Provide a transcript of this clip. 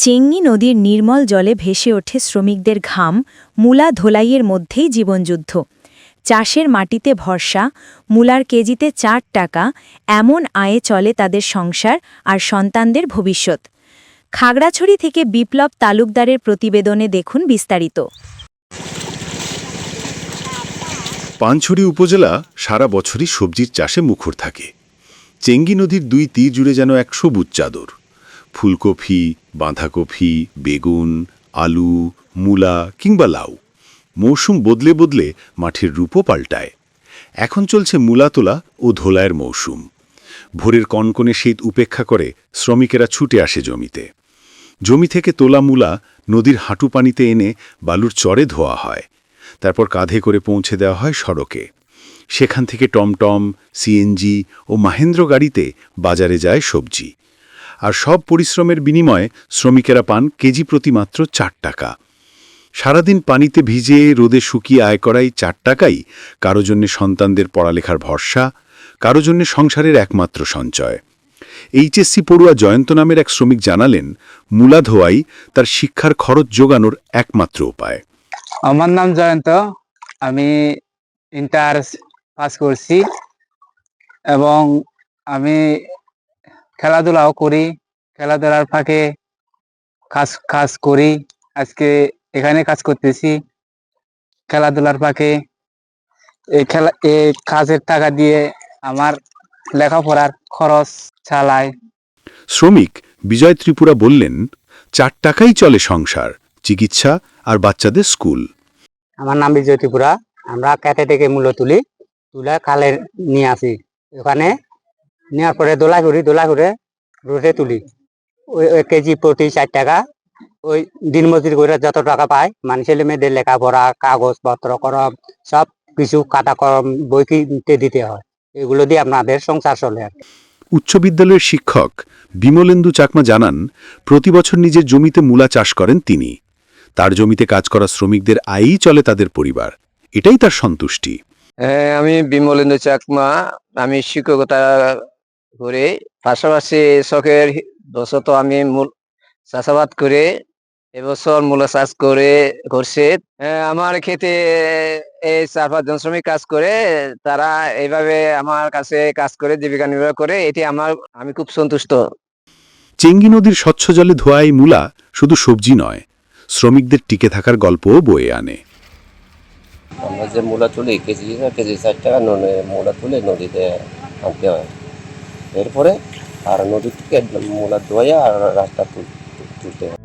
Changi নদীর নির্মল জলে ভেসে ওঠে শ্রমিকদের ঘাম, মূলা ধোলাইয়ের মধ্যেই জীবনযুদ্ধ। চাষের মাটিতে ভরসা, মূলার কেজিতে ৪ টাকা, এমন আয়ে চলে তাদের সংসার আর সন্তানদের ভবিষ্যৎ। খাগড়াছড়ি থেকে বিপ্লব তালুকদারের প্রতিবেদনে দেখুন বিস্তারিত। পানছড়ি উপজেলা সারা বছরই সবজির চাষে মুখর থাকে। চেঙ্গি নদীর ২ তীর জুড়ে যেন এক সবুজ চাদর। ফুলকপি, বাঁধাকপি, বেগুন, আলু, মূলা কিংবা লাউ, মৌসুম বদলে বদলে মাঠের রূপও পাল্টায়। এখন চলছে মূলা তোলা ও ধোলাইয়ের মৌসুম। ভোরের কনকনে শীত উপেক্ষা করে শ্রমিকেরা ছুটে আসে জমিতে। জমি থেকে তোলা মূলা নদীর হাঁটু পানিতে এনে বালুর চরে ধোয়া হয়, তারপর কাঁধে করে পৌঁছে দেওয়া হয় সড়কে। সেখান থেকে টমটম, সিএনজি ও মাহেন্দ্র গাড়িতে বাজারে যায় সবজি। আর সব পরিশ্রমের বিনিময়ে শ্রমিকেরা পান কেজি প্রতি মাত্র ৪ টাকা। সারাদিন পানিতে ভিজে রোদে শুকিয়ে আয় করাই ৪ টাকাই কারো জন্যে সন্তানদের পড়ালেখার ভরসা, কারো জন্যে সংসারের একমাত্র সঞ্চয়। এইচএসসি পড়ুয়া জয়ন্ত নামের এক শ্রমিক জানালেন, মূলা ধোয়াই তার শিক্ষার খরচ জোগানোর একমাত্র উপায়। আমার নাম জয়ন্ত, আমি ইন্টার পাস করছি এবং আমি খেলাধুলাও করি। খেলাধুলার ফাঁকে কাজ করি। আজকে এখানে কাজ করতেছি। খেলাধুলার ফাঁকে এই কাজের টাকা দিয়ে আমার লেখাপড়ার খরচ চালাই। শ্রমিক বিজয় ত্রিপুরা বললেন, ৪ টাকাই চলে সংসার, চিকিৎসা আর বাচ্চাদের স্কুল। আমার নাম বিজয় ত্রিপুরা। আমরা কেটে থেকে মূল্য তুলে কালে নিয়ে আসি। ওখানে নেওয়ার পরে দোলা করে রোদে তুলি। ওই কেজি প্রতি ৪ টাকা। ওই দিন মজুরি করে যত টাকা পায়, মানে ছেলে মেয়েদের লেখাপড়া, কাগজপত্র, কলম সব কিছু খাতা কলম বই কিনতে দিতে হয়। এগুলো দিয়ে আপনাদের সংসার চলে। উচ্চ বিদ্যালয়ের শিক্ষক বিমলেন্দু চাকমা জানান, প্রতি বছর নিজের জমিতে মূলা চাষ করেন তিনি। তার জমিতে কাজ করা শ্রমিকদের আয়ই চলে তাদের পরিবার, এটাই তার সন্তুষ্টি। হ্যাঁ, আমি বিমলেন্দু চাকমা। আমি শিক্ষকতা করে পাশাপাশি শখের বশত আমি চাষাবাদ করে এবছর মূলা চাষ করছে। আমার ক্ষেতে এই ৪-৫ জন শ্রমিক কাজ করে, তারা এইভাবে আমার কাছে কাজ করে জীবিকা নির্বাহ করে। আমি খুব সন্তুষ্ট। চেঙ্গি নদীর স্বচ্ছ জলে ধোয়া এই মূলা শুধু সবজি নয়, শ্রমিকদের টিকে থাকার গল্পও বয়ে আনে। আমরা যে মূলা তুলি কেজি ৪ টাকা মূলা তুলে নদীতে আনতে হয়। এরপরে আর নদী থেকে মূলা ধোয়া আর রাস্তা তুলতে হয়।